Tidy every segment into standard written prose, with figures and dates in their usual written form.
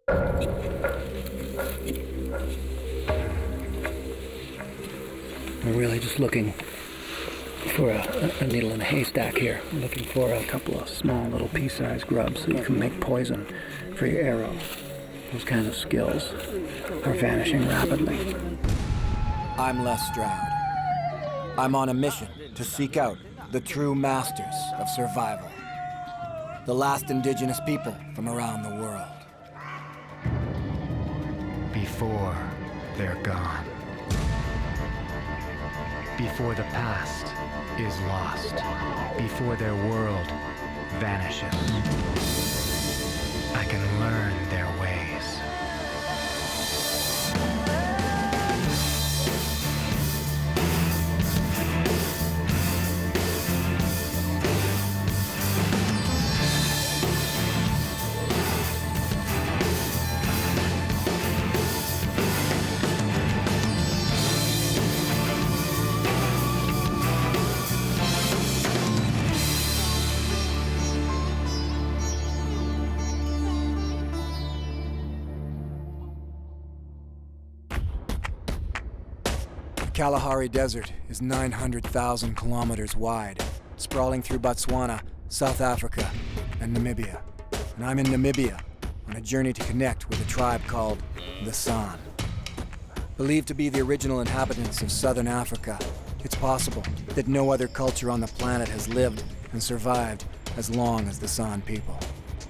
We're really just looking for a needle in a haystack here. We're looking for a couple of small little pea-sized grubs so you can make poison for your arrow. Those kinds of skills are vanishing rapidly. I'm Stroud. I'm on a mission to seek out the true masters of survival. The last indigenous people from around the world. Before they're gone. Before the past is lost. Before their world vanishes. I can learn their ways. The Kalahari Desert is 900,000 kilometers wide, sprawling through Botswana, South Africa, and Namibia. And I'm in Namibia on a journey to connect with a tribe called the San. Believed to be the original inhabitants of southern Africa, it's possible that no other culture on the planet has lived and survived as long as the San people.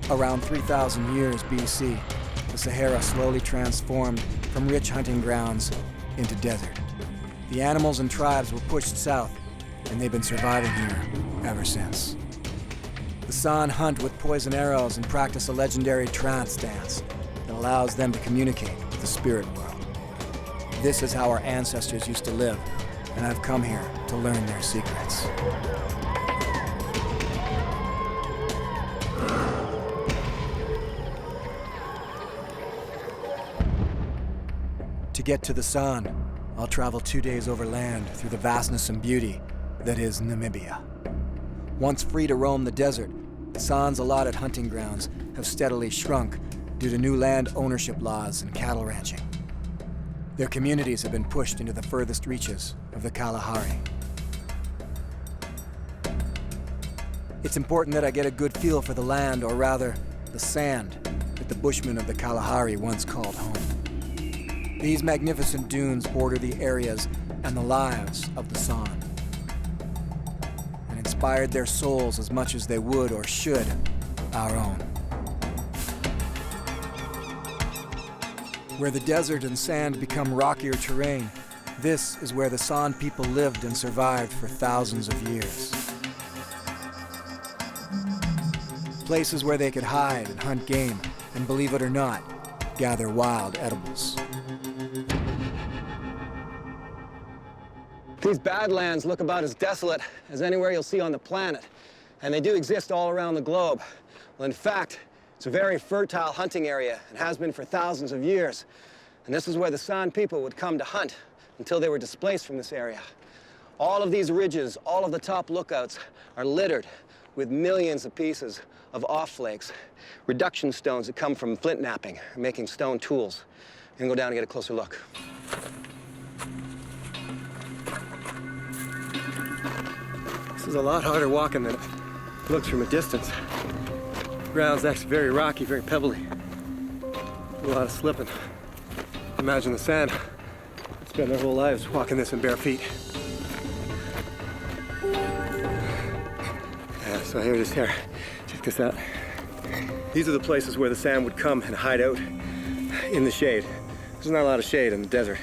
Around 3,000 years BC, the Sahara slowly transformed from rich hunting grounds into desert. The animals and tribes were pushed south, and they've been surviving here ever since. The San hunt with poison arrows and practice a legendary trance dance that allows them to communicate with the spirit world. This is how our ancestors used to live, and I've come here to learn their secrets. To get to the San, I'll travel 2 days overland through the vastness and beauty that is Namibia. Once free to roam the desert, the San's allotted hunting grounds have steadily shrunk due to new land ownership laws and cattle ranching. Their communities have been pushed into the furthest reaches of the Kalahari. It's important that I get a good feel for the land, or rather, the sand, that the Bushmen of the Kalahari once called home. These magnificent dunes border the areas and the lives of the San, and inspired their souls as much as they would or should our own. Where the desert and sand become rockier terrain, this is where the San people lived and survived for thousands of years. Places where they could hide and hunt game, and believe it or not, gather wild edibles. These badlands look about as desolate as anywhere you'll see on the planet, and they do exist all around the globe. Well, in fact, it's a very fertile hunting area and has been for thousands of years. And this is where the San people would come to hunt until they were displaced from this area. All of these ridges, all of the top lookouts are littered with millions of pieces of off-flakes, reduction stones that come from flint knapping, making stone tools. You can go down and get a closer look. This is a lot harder walking than it looks from a distance. The ground's actually very rocky, very pebbly. A lot of slipping. Imagine the San spend their whole lives walking this in bare feet. Yeah, so here it is here. Check this out. These are the places where the San would come and hide out in the shade. There's not a lot of shade in the desert.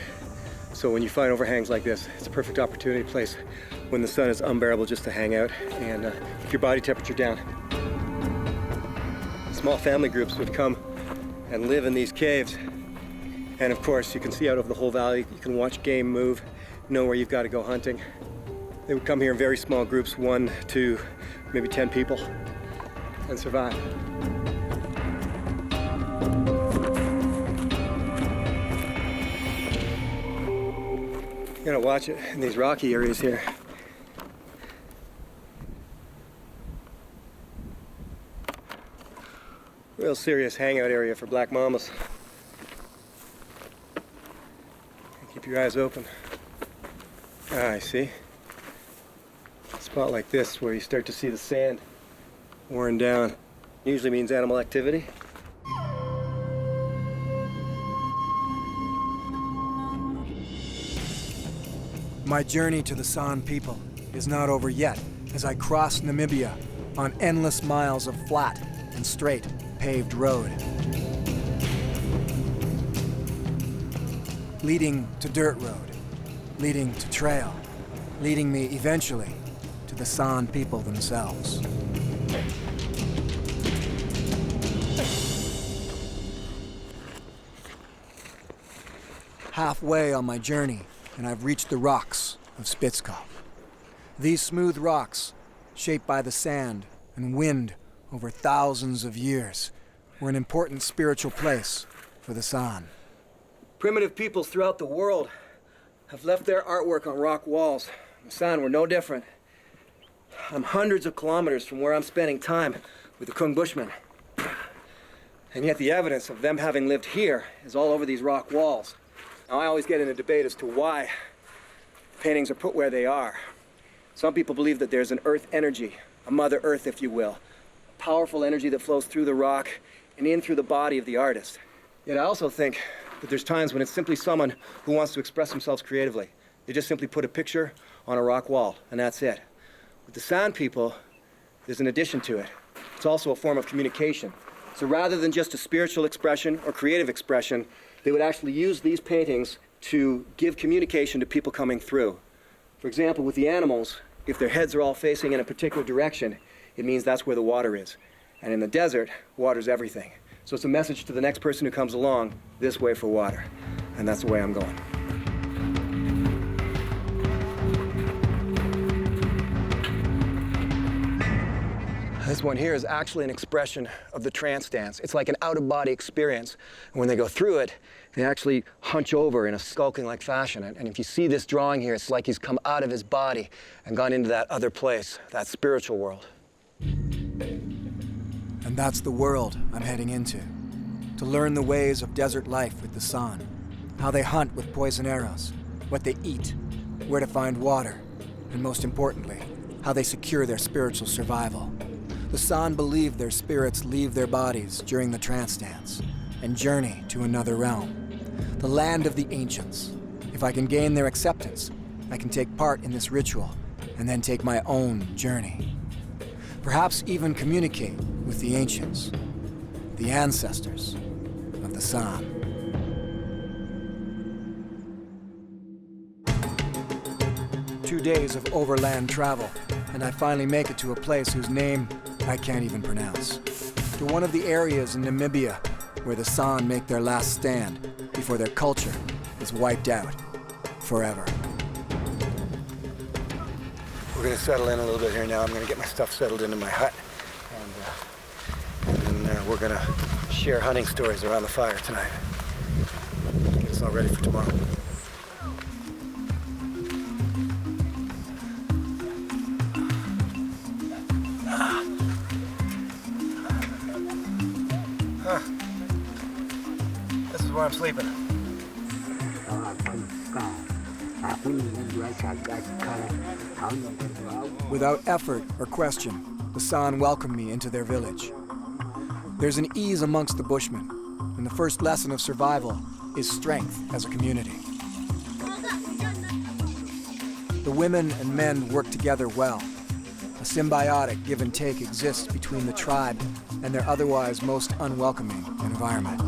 So when you find overhangs like this, it's a perfect opportunity place when the sun is unbearable just to hang out and keep your body temperature down. Small family groups would come and live in these caves. And of course, you can see out over the whole valley. You can watch game move, know where you've got to go hunting. They would come here in very small groups, 1 to maybe 10 people, and survive. You gotta watch it in these rocky areas here. Real serious hangout area for black mamas. Keep your eyes open. Ah, I see. A spot like this where you start to see the sand worn down. Usually means animal activity. My journey to the San people is not over yet as I cross Namibia on endless miles of flat and straight paved road, leading to dirt road, leading to trail, leading me eventually to the San people themselves. Halfway on my journey, and I've reached the rocks of Spitzkopf. These smooth rocks, shaped by the sand and wind over thousands of years, were an important spiritual place for the San. Primitive peoples throughout the world have left their artwork on rock walls. The San were no different. I'm hundreds of kilometers from where I'm spending time with the Son Bushmen. And yet the evidence of them having lived here is all over these rock walls. Now, I always get in a debate as to why paintings are put where they are. Some people believe that there's an earth energy, a mother earth, if you will, a powerful energy that flows through the rock and in through the body of the artist. Yet I also think that there's times when it's simply someone who wants to express themselves creatively. They just simply put a picture on a rock wall, and that's it. With the San people, there's an addition to it. It's also a form of communication. So rather than just a spiritual expression or creative expression, they would actually use these paintings to give communication to people coming through. For example, with the animals, if their heads are all facing in a particular direction, it means that's where the water is. And in the desert, water's everything. So it's a message to the next person who comes along, this way for water. And that's the way I'm going. This one here is actually an expression of the trance dance. It's like an out-of-body experience. And when they go through it, they actually hunch over in a skulking-like fashion. And if you see this drawing here, it's like he's come out of his body and gone into that other place, that spiritual world. And that's the world I'm heading into. To learn the ways of desert life with the San. How they hunt with poison arrows, what they eat, where to find water, and most importantly, how they secure their spiritual survival. The San believe their spirits leave their bodies during the trance dance and journey to another realm, the land of the ancients. If I can gain their acceptance, I can take part in this ritual and then take my own journey. Perhaps even communicate with the ancients, the ancestors of the San. Two days of overland travel, and I finally make it to a place whose name I can't even pronounce. To one of the areas in Namibia where the San make their last stand before their culture is wiped out forever. We're going to settle in a little bit here now. I'm going to get my stuff settled into my hut. And then we're going to share hunting stories around the fire tonight. Get us all ready for tomorrow. This is where I'm sleeping. Without effort or question, the San welcome me into their village. There's an ease amongst the Bushmen, and the first lesson of survival is strength as a community. The women and men work together well. A symbiotic give and take exists between the tribe and their otherwise most unwelcoming environment.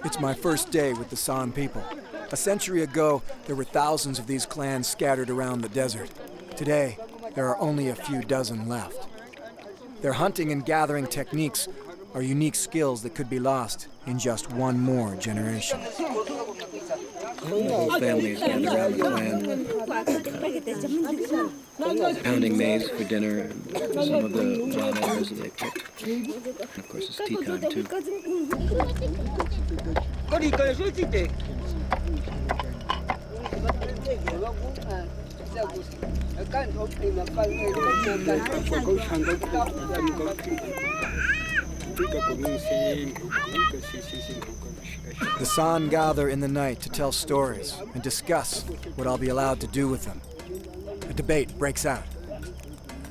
It's my first day with the San people. A century ago, there were thousands of these clans scattered around the desert. Today, there are only a few dozen left. Their hunting and gathering techniques are unique skills that could be lost in just one more generation. The whole family is gathered around the clan, pounding maize for dinner, and some of the wild arrows that they picked. And of course, it's tea time, too. The San gather in the night to tell stories and discuss what I'll be allowed to do with them. A debate breaks out.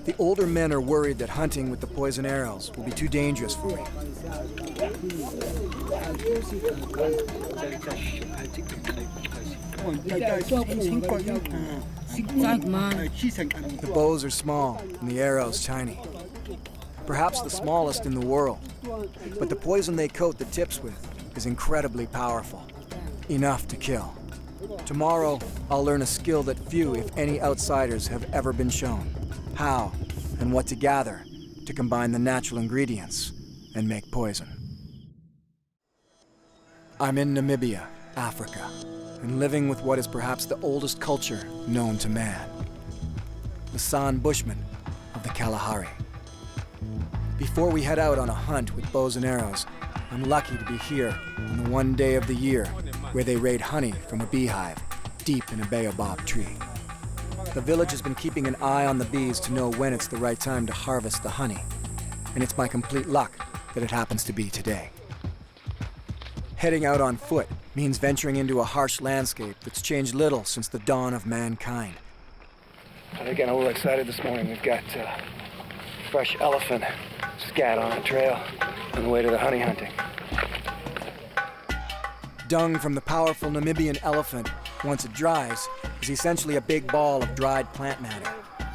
The older men are worried that hunting with the poison arrows will be too dangerous for me. The bows are small and the arrows tiny. Perhaps the smallest in the world. But the poison they coat the tips with is incredibly powerful. Enough to kill. Tomorrow, I'll learn a skill that few, if any, outsiders have ever been shown. How and what to gather to combine the natural ingredients and make poison. I'm in Namibia, Africa, and living with what is perhaps the oldest culture known to man. The Son Bushman of the Kalahari. Before we head out on a hunt with bows and arrows, I'm lucky to be here on the one day of the year where they raid honey from a beehive deep in a baobab tree. The village has been keeping an eye on the bees to know when it's the right time to harvest the honey, and it's my complete luck that it happens to be today. Heading out on foot means venturing into a harsh landscape that's changed little since the dawn of mankind. We're getting a little excited this morning. We've got fresh elephant scat on the trail on the way to the honey hunting. Dung from the powerful Namibian elephant, once it dries, is essentially a big ball of dried plant matter.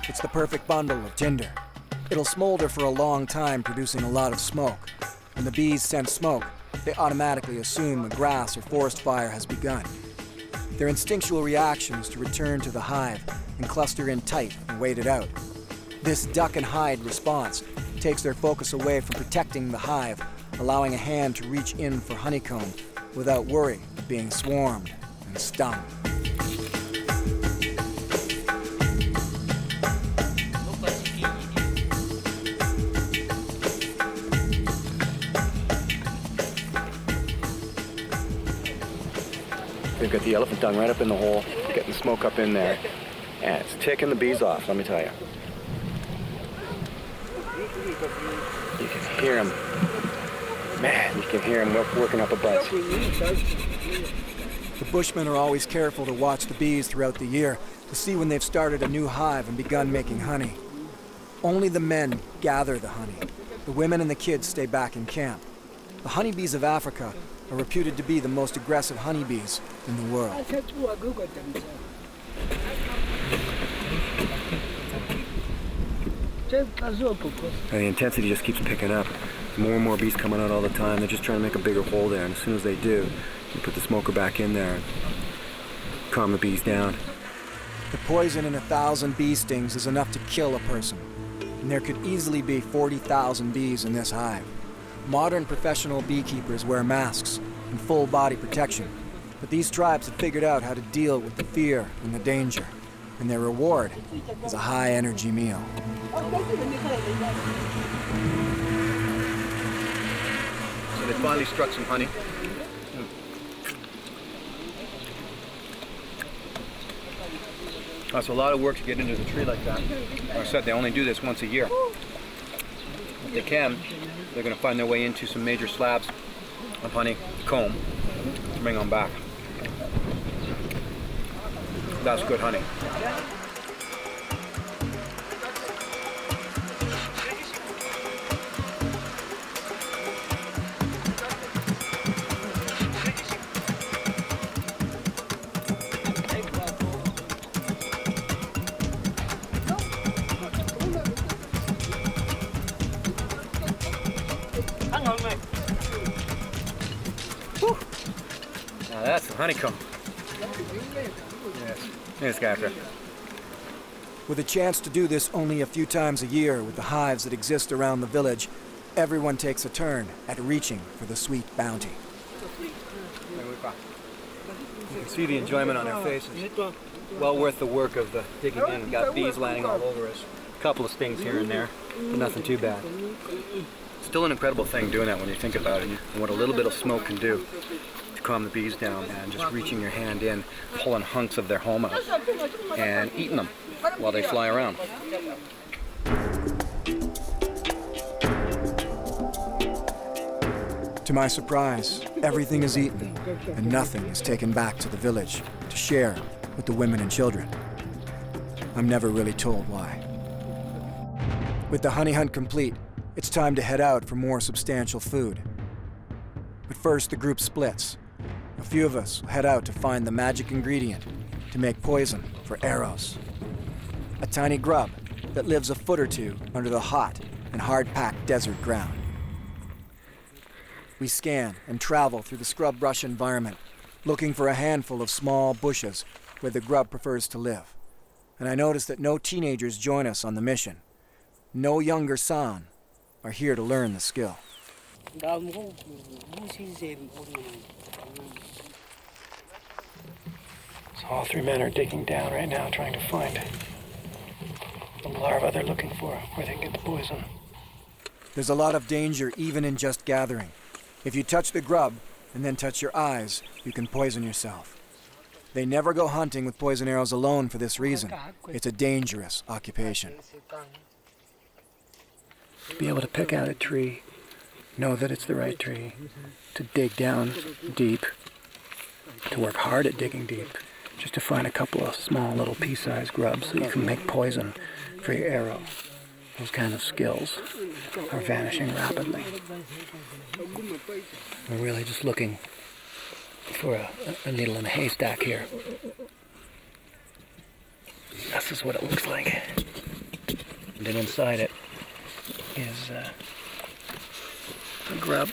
It's the perfect bundle of tinder. It'll smolder for a long time, producing a lot of smoke. When the bees sense smoke, they automatically assume a grass or forest fire has begun. Their instinctual reaction is to return to the hive and cluster in tight and wait it out. This duck and hide response takes their focus away from protecting the hive, allowing a hand to reach in for honeycomb without worry of being swarmed and stung. They've got the elephant dung right up in the hole, getting the smoke up in there, and it's ticking the bees off, let me tell you. You can hear them. Man, you can hear them working up a buzz. The Bushmen are always careful to watch the bees throughout the year to see when they've started a new hive and begun making honey. Only the men gather the honey. The women and the kids stay back in camp. The honeybees of Africa are reputed to be the most aggressive honeybees in the world. The intensity just keeps picking up. More and more bees coming out all the time. They're just trying to make a bigger hole there, and as soon as they do, you put the smoker back in there and calm the bees down. The poison in 1,000 bee stings is enough to kill a person, and there could easily be 40,000 bees in this hive. Modern professional beekeepers wear masks and full body protection, but these tribes have figured out how to deal with the fear and the danger, and their reward is a high-energy meal. So they finally struck some honey. That's a lot of work to get into the tree like that. Like I said, they only do this once a year. If they can, they're going to find their way into some major slabs of honey comb to bring them back. That's good honey. Now that's the honeycomb. Yes, this guy after. With a chance to do this only a few times a year with the hives that exist around the village, everyone takes a turn at reaching for the sweet bounty. You can see the enjoyment on their faces. Well worth the work of the digging in. We've got bees landing all over us. A couple of stings here and there, but nothing too bad. Still an incredible thing doing that when you think about it, and what a little bit of smoke can do to calm the bees down, and just reaching your hand in, pulling hunks of their home out, and eating them while they fly around. To my surprise, everything is eaten, and nothing is taken back to the village to share with the women and children. I'm never really told why. With the honey hunt complete, it's time to head out for more substantial food. But first, the group splits. A few of us head out to find the magic ingredient to make poison for arrows. A tiny grub that lives a foot or two under the hot and hard-packed desert ground. We scan and travel through the scrub brush environment, looking for a handful of small bushes where the grub prefers to live. And I notice that no teenagers join us on the mission. No younger San are here to learn the skill. So all three men are digging down right now, trying to find the larva they're looking for, where they can get the poison. There's a lot of danger even in just gathering. If you touch the grub and then touch your eyes, you can poison yourself. They never go hunting with poison arrows alone for this reason. It's a dangerous occupation. To be able to pick out a tree, know that it's the right tree, to dig down deep, to work hard at digging deep, just to find a couple of small little pea-sized grubs so you can make poison for your arrow. Those kind of skills are vanishing rapidly. We're really just looking for a needle in a haystack here. This is what it looks like. And then inside it is a grub.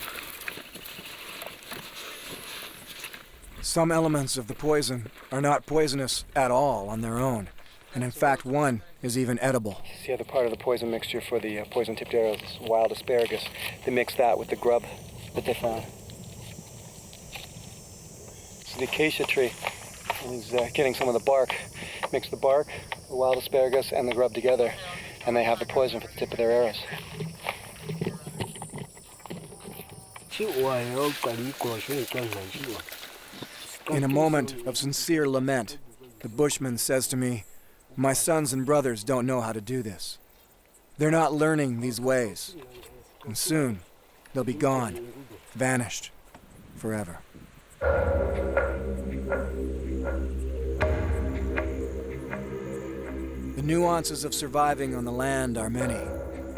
Some elements of the poison are not poisonous at all on their own. And in fact, one is even edible. It's the other part of the poison mixture for the poison-tipped arrows, this wild asparagus. They mix that with the grub that they found. It's the acacia tree. He's getting some of the bark. Mix the bark, the wild asparagus, and the grub together, and they have the poison for the tip of their arrows. In a moment of sincere lament, the Bushman says to me, "My sons and brothers don't know how to do this. They're not learning these ways. And soon, they'll be gone, vanished, forever." The nuances of surviving on the land are many,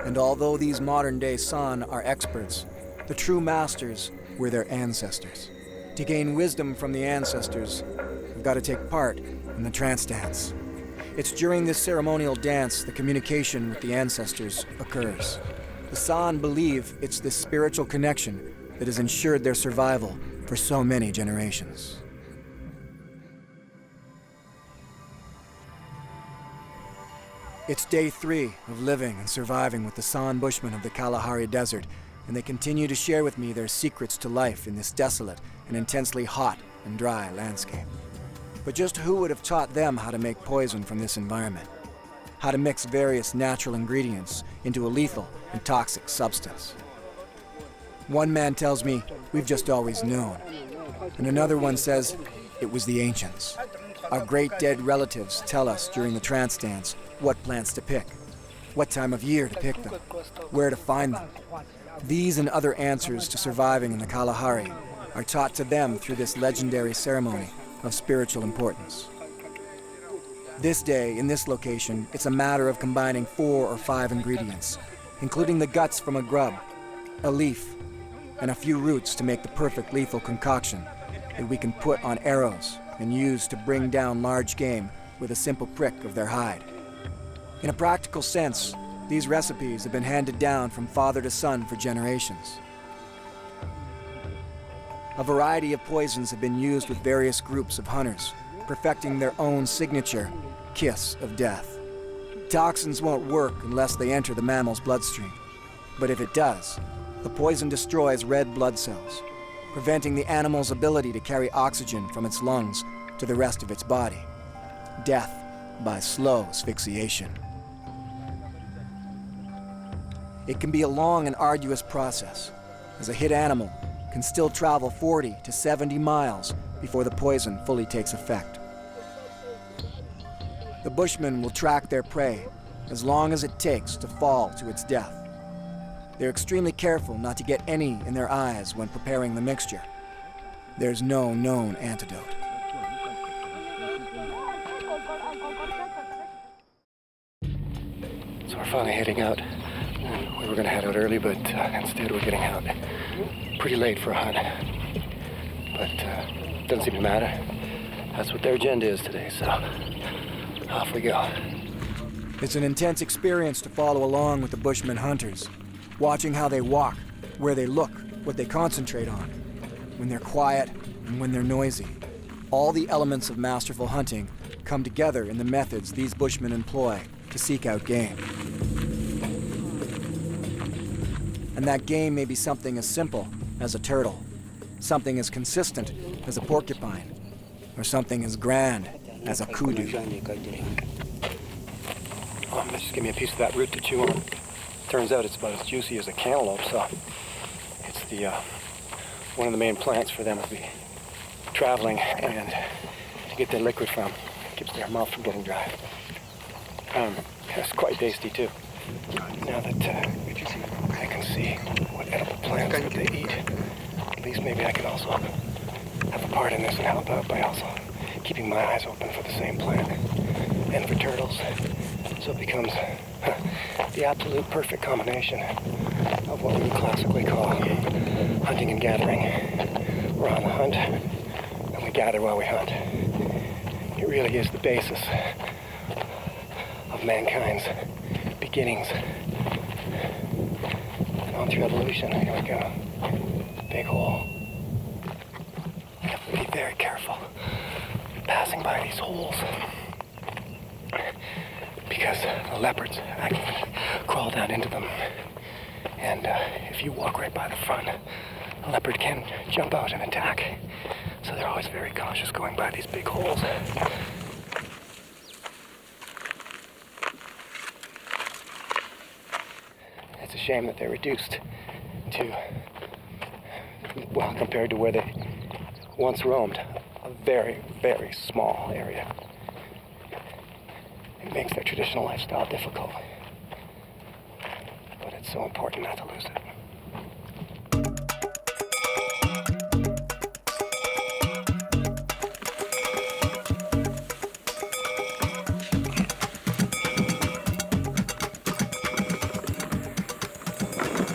and although these modern-day San are experts, the true masters were their ancestors. To gain wisdom from the ancestors, we've got to take part in the trance dance. It's during this ceremonial dance the communication with the ancestors occurs. The San believe it's this spiritual connection that has ensured their survival for so many generations. It's day 3 of living and surviving with the Son Bushman of the Kalahari Desert, and they continue to share with me their secrets to life in this desolate and intensely hot and dry landscape. But just who would have taught them how to make poison from this environment? How to mix various natural ingredients into a lethal and toxic substance? One man tells me we've just always known, and another one says it was the ancients. Our great dead relatives tell us during the trance dance what plants to pick, what time of year to pick them, where to find them. These and other answers to surviving in the Kalahari are taught to them through this legendary ceremony of spiritual importance. This day, in this location, it's a matter of combining 4 or 5 ingredients, including the guts from a grub, a leaf, and a few roots to make the perfect lethal concoction that we can put on arrows and use to bring down large game with a simple prick of their hide. In a practical sense, these recipes have been handed down from father to son for generations. A variety of poisons have been used with various groups of hunters, perfecting their own signature kiss of death. Toxins won't work unless they enter the mammal's bloodstream, but if it does, the poison destroys red blood cells, preventing the animal's ability to carry oxygen from its lungs to the rest of its body. Death by slow asphyxiation. It can be a long and arduous process, as a hit animal can still travel 40 to 70 miles before the poison fully takes effect. The Bushmen will track their prey as long as it takes to fall to its death. They're extremely careful not to get any in their eyes when preparing the mixture. There's no known antidote. So we're finally heading out. We were going to head out early, but instead we're getting out pretty late for a hunt. But doesn't seem to matter. That's what their agenda is today, so off we go. It's an intense experience to follow along with the Bushman hunters, watching how they walk, where they look, what they concentrate on, when they're quiet and when they're noisy. All the elements of masterful hunting come together in the methods these Bushmen employ to seek out game. And that game may be something as simple as a turtle, something as consistent as a porcupine, or something as grand as a kudu. Just give me a piece of that root to chew on. Turns out it's about as juicy as a cantaloupe, so it's the one of the main plants for them to be traveling and to get their liquid from. Keeps their mouth from getting dry. It's quite tasty too. Now that I can see what edible plants that they eat, at least maybe I can also have a part in this and help out by also keeping my eyes open for the same plant and for turtles. So it becomes the absolute perfect combination of what we would classically call hunting and gathering. We're on the hunt, and we gather while we hunt. It really is the basis of mankind's beginnings. And on through evolution, here we go. Big hole. You have to be very careful passing by these holes, because the leopards actually crawl down into them. And if you walk right by the front, the leopard can jump out and attack. So they're always very cautious going by these big holes. It's a shame that they're reduced to, well, compared to where they once roamed, a very, very small area. It makes their traditional lifestyle difficult. But it's so important not to lose it.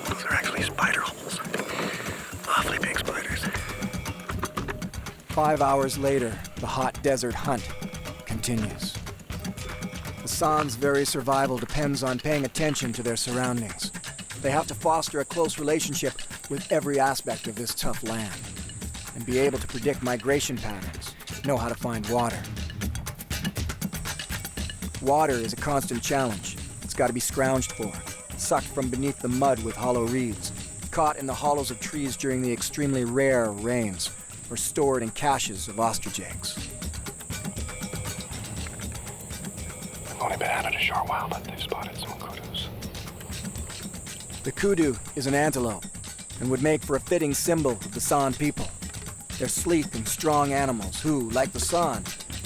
Those are actually spider holes. Awfully big spiders. 5 hours later, the hot desert hunt continues. San's very survival depends on paying attention to their surroundings. They have to foster a close relationship with every aspect of this tough land and be able to predict migration patterns, know how to find water. Water is a constant challenge. It's got to be scrounged for, sucked from beneath the mud with hollow reeds, caught in the hollows of trees during the extremely rare rains, or stored in caches of ostrich eggs. Only been at it a short while, but they've spotted some kudus. The kudu is an antelope and would make for a fitting symbol of the San people. They're sleek and strong animals who, like the San,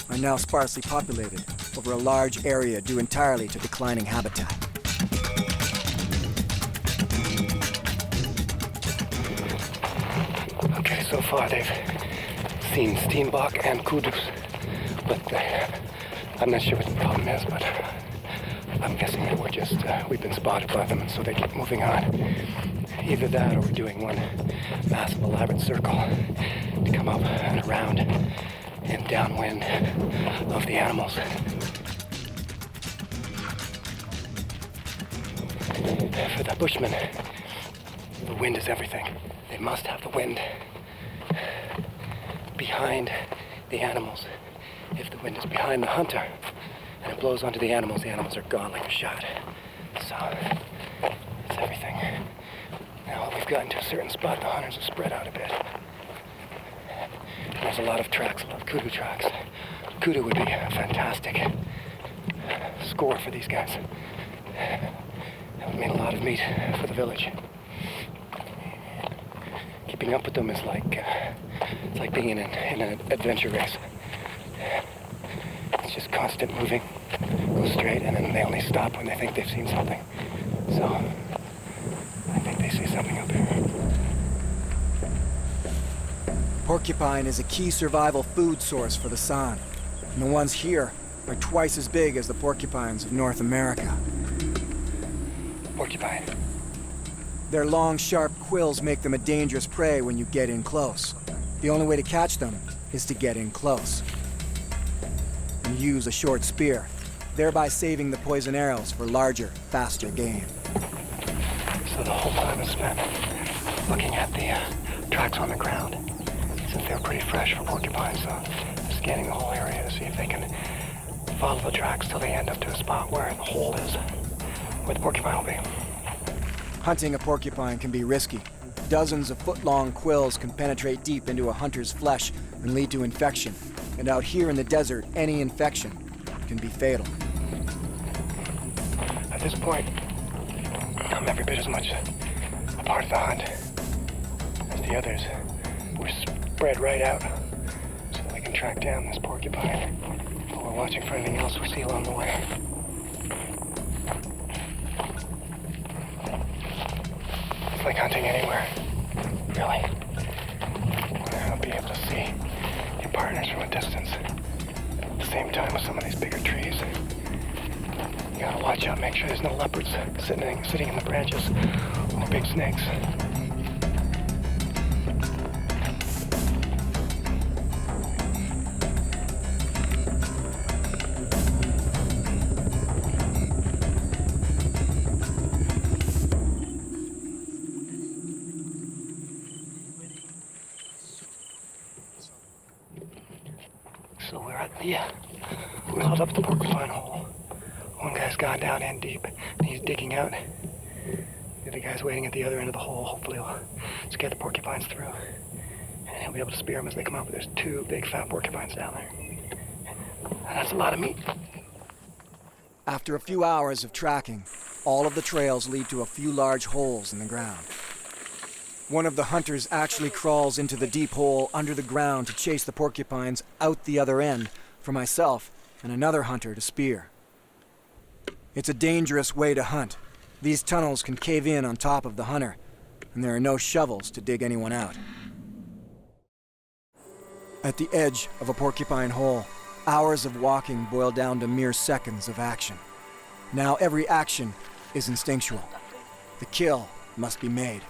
are now sparsely populated over a large area due entirely to declining habitat. Okay, so far they've seen steenbok and kudus, but I'm not sure what the problem is, but I'm guessing that we've been spotted by them, and so they keep moving on. Either that or we're doing one massive elaborate circle to come up and around and downwind of the animals. For the Bushmen, the wind is everything. They must have the wind behind the animals. If the wind is behind the hunter and it blows onto the animals are gone like a shot. So, it's everything. Now that we've gotten to a certain spot, the hunters have spread out a bit. There's a lot of tracks, a lot of kudu tracks. Kudu would be a fantastic score for these guys. That would mean a lot of meat for the village. Keep keeping up with them is like it's like being in an adventure race. It's just constant moving, go straight, and then they only stop when they think they've seen something. So I think they see something up here. Porcupine is a key survival food source for the San, and the ones here are twice as big as the porcupines of North America. Porcupine. Their long, sharp quills make them a dangerous prey when you get in close. The only way to catch them is to get in close and use a short spear, thereby saving the poison arrows for larger, faster game. So the whole time is spent looking at the tracks on the ground, since they're pretty fresh for porcupines, so scanning the whole area to see if they can follow the tracks till they end up to a spot where the hole is, where the porcupine will be. Hunting a porcupine can be risky. Dozens of foot-long quills can penetrate deep into a hunter's flesh and lead to infection. And out here in the desert, any infection can be fatal. At this point, I'm every bit as much a part of the hunt as the others. We're spread right out so that we can track down this porcupine while we're watching for anything else we see along the way. It's like hunting anywhere, really. I'll be able to see your partners from a distance. At the same time with some of these bigger trees. You gotta watch out, make sure there's no leopards sitting in the branches, or big snakes. So we're at the held up the porcupine hole. One guy's gone down in deep, and he's digging out. The other guy's waiting at the other end of the hole. Hopefully he'll scare the porcupines through. And he'll be able to spear them as they come up. There's 2 big fat porcupines down there. And that's a lot of meat. After a few hours of tracking, all of the trails lead to a few large holes in the ground. One of the hunters actually crawls into the deep hole under the ground to chase the porcupines out the other end for myself and another hunter to spear. It's a dangerous way to hunt. These tunnels can cave in on top of the hunter, and there are no shovels to dig anyone out. At the edge of a porcupine hole, hours of walking boil down to mere seconds of action. Now every action is instinctual. The kill must be made.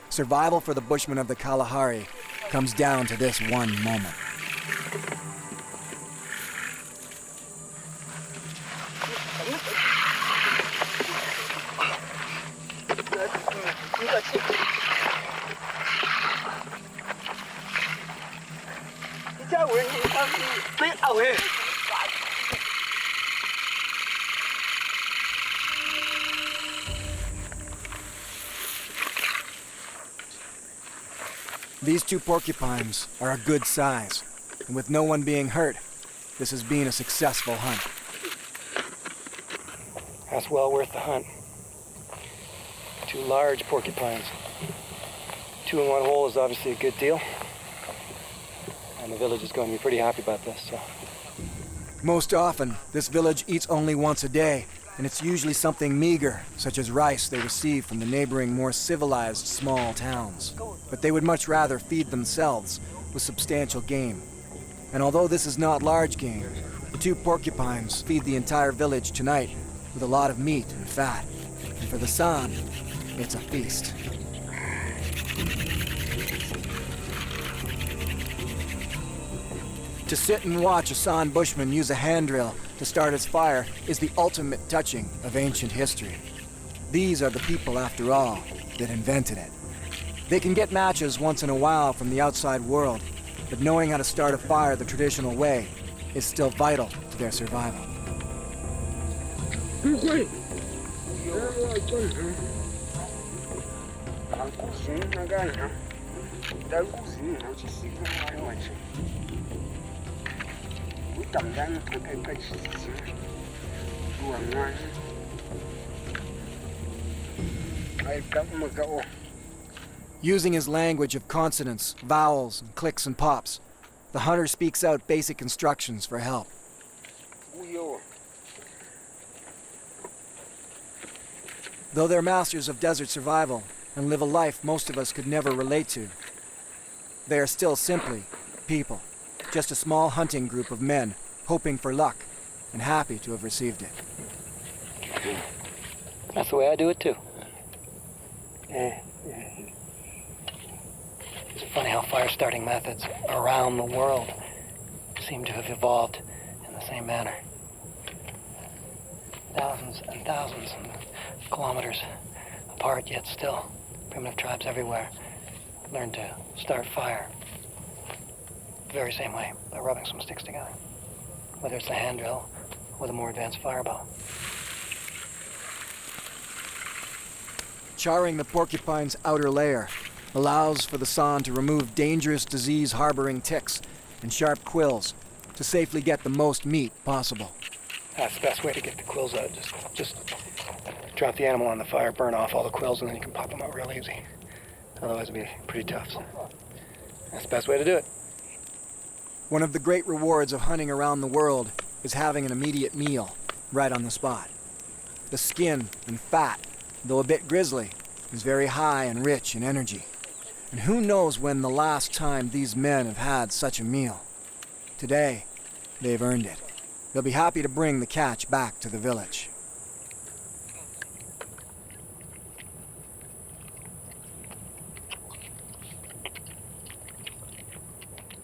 Survival for the Bushmen of the Kalahari comes down to this one moment. These 2 porcupines are a good size, and with no one being hurt, this has been a successful hunt. That's well worth the hunt. 2 large porcupines. 2 in one hole is obviously a good deal. And the village is going to be pretty happy about this, so. Most often, this village eats only once a day, and it's usually something meager, such as rice they receive from the neighboring, more civilized small towns. But they would much rather feed themselves with substantial game. And although this is not large game, the 2 porcupines feed the entire village tonight with a lot of meat and fat. And for the San, it's a feast. To sit and watch a Son Bushman use a hand drill to start his fire is the ultimate touching of ancient history. These are the people, after all, that invented it. They can get matches once in a while from the outside world, but knowing how to start a fire the traditional way is still vital to their survival. Using his language of consonants, vowels, and clicks and pops, the hunter speaks out basic instructions for help. Though they're masters of desert survival and live a life most of us could never relate to, they are still simply people, just a small hunting group of men hoping for luck and happy to have received it. That's the way I do it too. It's funny how fire-starting methods around the world seem to have evolved in the same manner. Thousands and thousands of kilometers apart, yet still, primitive tribes everywhere learn to start fire the very same way, by rubbing some sticks together. Whether it's a hand drill or the more advanced firebow. Charring the porcupine's outer layer allows for the San to remove dangerous disease-harboring ticks and sharp quills to safely get the most meat possible. That's the best way to get the quills out. Just drop the animal on the fire, burn off all the quills, and then you can pop them out real easy. Otherwise it'd be pretty tough. So that's the best way to do it. One of the great rewards of hunting around the world is having an immediate meal right on the spot. The skin and fat, though a bit grisly, is very high and rich in energy. And who knows when the last time these men have had such a meal. Today, they've earned it. They'll be happy to bring the catch back to the village.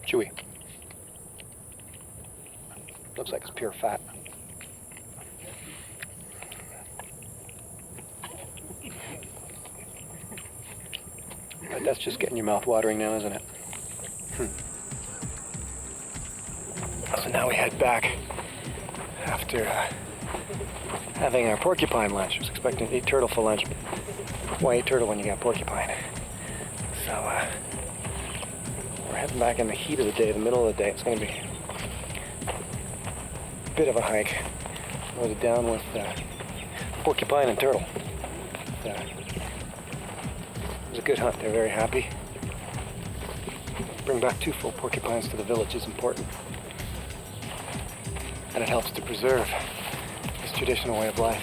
Chewy. Looks like it's pure fat. But that's just getting your mouth watering now, isn't it? So now we head back after having our porcupine lunch. I was expecting to eat turtle for lunch, but why eat turtle when you got porcupine? So we're heading back in the heat of the day, the middle of the day. It's going to be a bit of a hike. Loaded down with porcupine and turtle. It was a good hunt. They're very happy. Bring back 2 full porcupines to the village is important. And it helps to preserve this traditional way of life.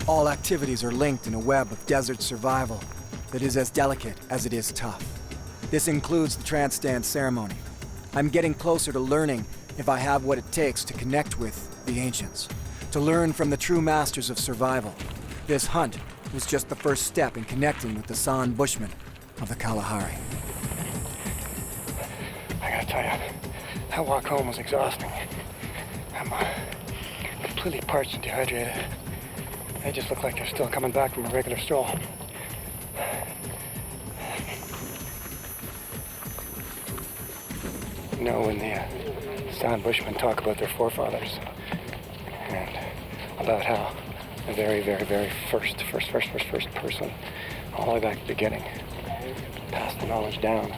All activities are linked in a web of desert survival that is as delicate as it is tough. This includes the trance dance ceremony. I'm getting closer to learning if I have what it takes to connect with the ancients, to learn from the true masters of survival. This hunt was just the first step in connecting with the Son Bushman of the Kalahari. I gotta tell you, that walk home was exhausting. I'm completely parched and dehydrated. They just look like they're still coming back from a regular stroll. You know, when the San Bushmen talk about their forefathers and about how the very, very, very first person, all the way back to the beginning, passed the knowledge down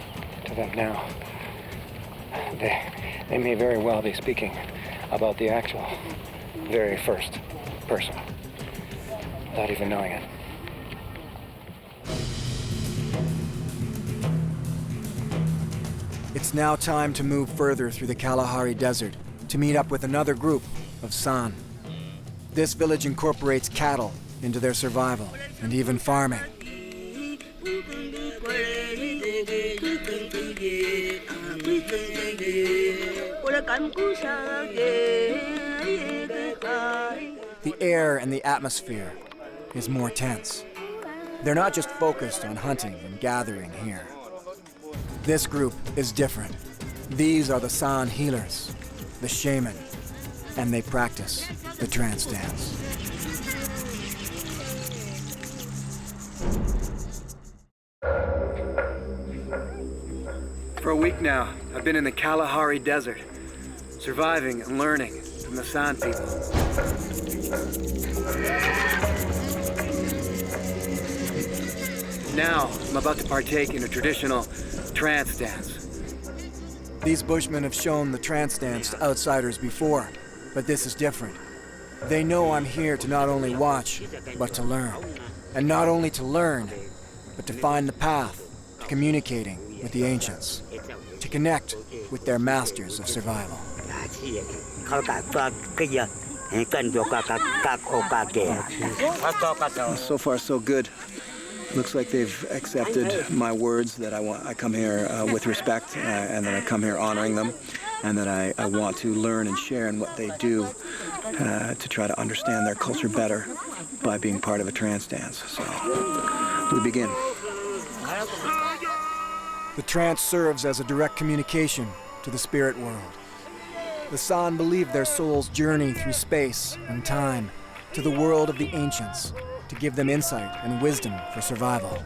to them now. They may very well be speaking about the actual very first person, without even knowing it. It's now time to move further through the Kalahari Desert to meet up with another group of San. This village incorporates cattle into their survival and even farming. The air and the atmosphere is more tense. They're not just focused on hunting and gathering here. This group is different. These are the San healers, the shaman, and they practice the trance dance. For a week now, I've been in the Kalahari Desert, surviving and learning from the San people. Now, I'm about to partake in a traditional trance dance. These Bushmen have shown the trance dance to outsiders before, but this is different. They know I'm here to not only watch, but to learn. And not only to learn, but to find the path to communicating with the ancients, to connect with their masters of survival. So far, so good. Looks like they've accepted my words that I come here with respect, and that I come here honoring them, and that I want to learn and share in what they do to try to understand their culture better by being part of a trance dance. So we begin. The trance serves as a direct communication to the spirit world. The San believe their souls journey through space and time to the world of the ancients to give them insight and wisdom for survival.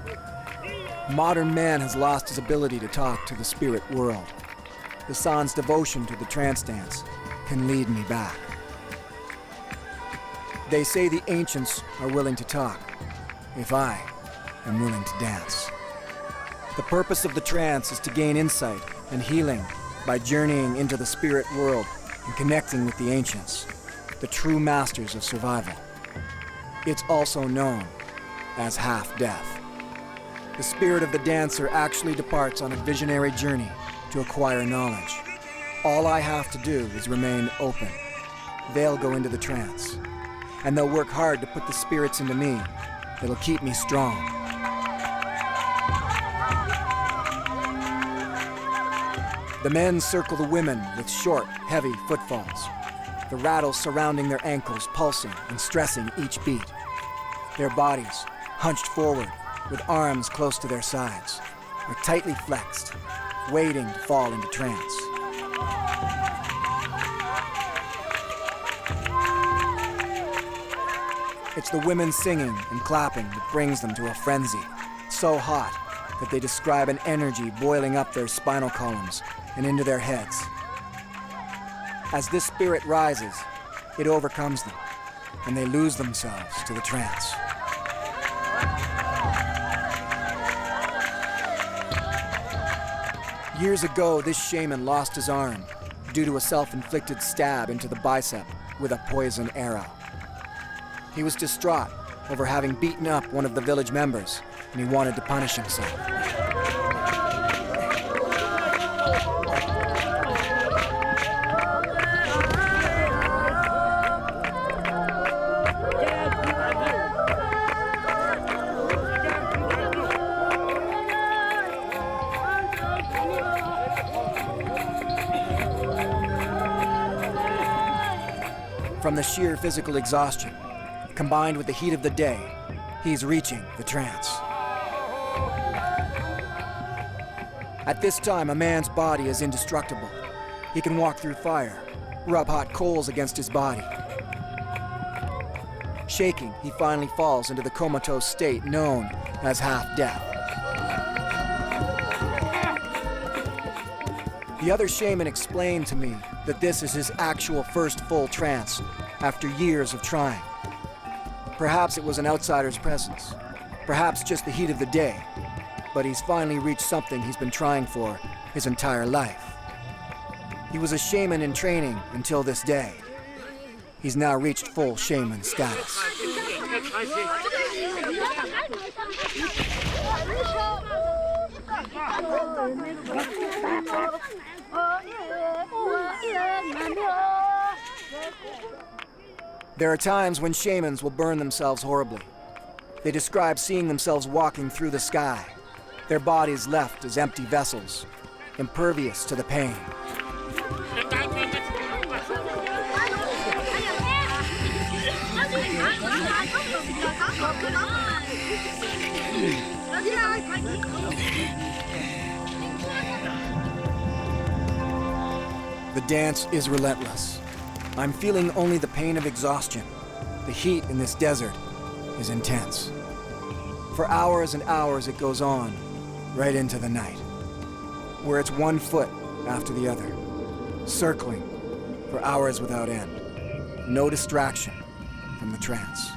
Modern man has lost his ability to talk to the spirit world. The San's devotion to the trance dance can lead me back. They say the ancients are willing to talk, if I am willing to dance. The purpose of the trance is to gain insight and healing by journeying into the spirit world and connecting with the ancients, the true masters of survival. It's also known as half-death. The spirit of the dancer actually departs on a visionary journey to acquire knowledge. All I have to do is remain open. They'll go into the trance, and they'll work hard to put the spirits into me that'll keep me strong. The men circle the women with short, heavy footfalls, the rattles surrounding their ankles pulsing and stressing each beat. Their bodies, hunched forward with arms close to their sides, are tightly flexed, waiting to fall into trance. It's the women singing and clapping that brings them to a frenzy, so hot that they describe an energy boiling up their spinal columns and into their heads. As this spirit rises, it overcomes them, and they lose themselves to the trance. Years ago, this shaman lost his arm due to a self-inflicted stab into the bicep with a poison arrow. He was distraught over having beaten up one of the village members, and he wanted to punish himself. From the sheer physical exhaustion, combined with the heat of the day, he's reaching the trance. At this time, a man's body is indestructible. He can walk through fire, rub hot coals against his body. Shaking, he finally falls into the comatose state known as half-death. The other shaman explained to me that this is his actual first full trance after years of trying. Perhaps it was an outsider's presence, perhaps just the heat of the day, but he's finally reached something he's been trying for his entire life. He was a shaman in training until this day. He's now reached full shaman status. There are times when shamans will burn themselves horribly. They describe seeing themselves walking through the sky, their bodies left as empty vessels, impervious to the pain. The dance is relentless. I'm feeling only the pain of exhaustion. The heat in this desert is intense. For hours and hours it goes on, right into the night, where it's one foot after the other, circling for hours without end. No distraction from the trance.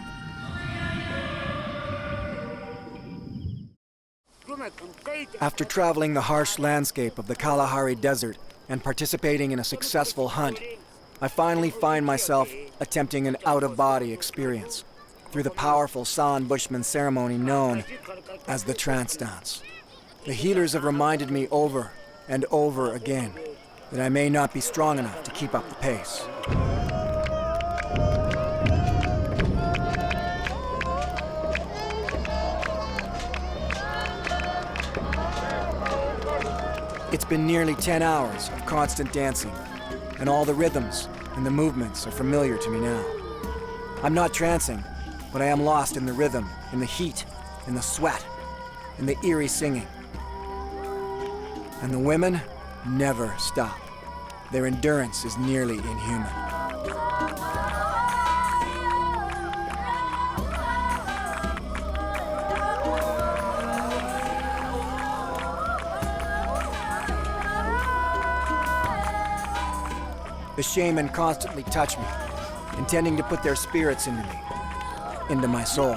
After traveling the harsh landscape of the Kalahari Desert and participating in a successful hunt, I finally find myself attempting an out-of-body experience. through the powerful Son Bushman ceremony known as the trance dance. The healers have reminded me over and over again that I may not be strong enough to keep up the pace. It's been nearly 10 hours of constant dancing, and all the rhythms and the movements are familiar to me now. I'm not trancing, but I am lost in the rhythm, in the heat, in the sweat, in the eerie singing. And the women never stop. Their endurance is nearly inhuman. The shaman constantly touch me, intending to put their spirits into me, into my soul.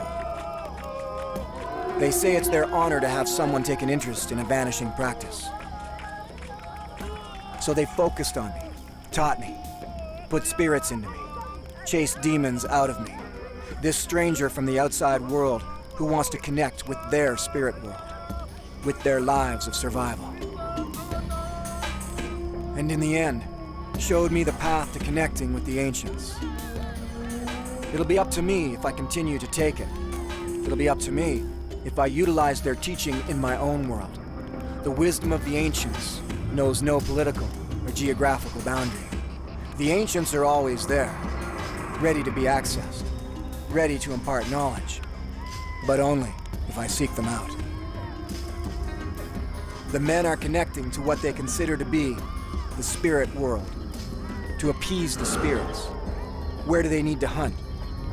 They say it's their honor to have someone take an interest in a vanishing practice. So they focused on me, taught me, put spirits into me, chased demons out of me. This stranger from the outside world who wants to connect with their spirit world, with their lives of survival. And in the end, showed me the path to connecting with the ancients. It'll be up to me if I continue to take it. It'll be up to me if I utilize their teaching in my own world. The wisdom of the ancients knows no political or geographical boundary. The ancients are always there, ready to be accessed, ready to impart knowledge, but only if I seek them out. The men are connecting to what they consider to be the spirit world, to appease the spirits. Where do they need to hunt?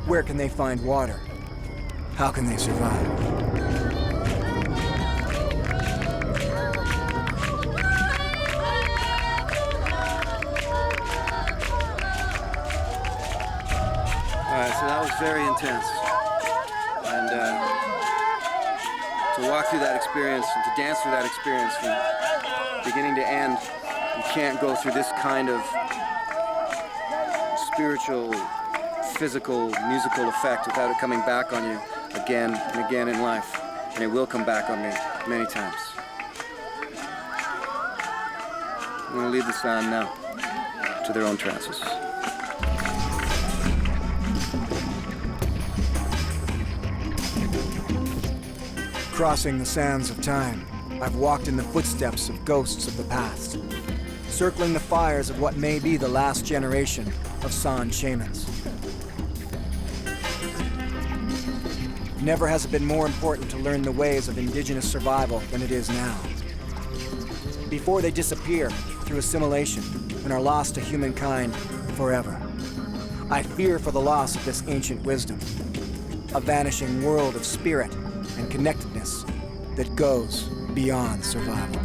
Where can they find water? How can they survive? Alright, so that was very intense. And to walk through that experience and to dance through that experience from beginning to end, you can't go through this kind of spiritual, physical, musical effect without it coming back on you again and again in life. And it will come back on me many times. I'm going to leave this on now to their own trances. Crossing the sands of time, I've walked in the footsteps of ghosts of the past, circling the fires of what may be the last generation of San shamans. Never has it been more important to learn the ways of indigenous survival than it is now. Before they disappear through assimilation and are lost to humankind forever. I fear for the loss of this ancient wisdom, a vanishing world of spirit and connectedness that goes beyond survival.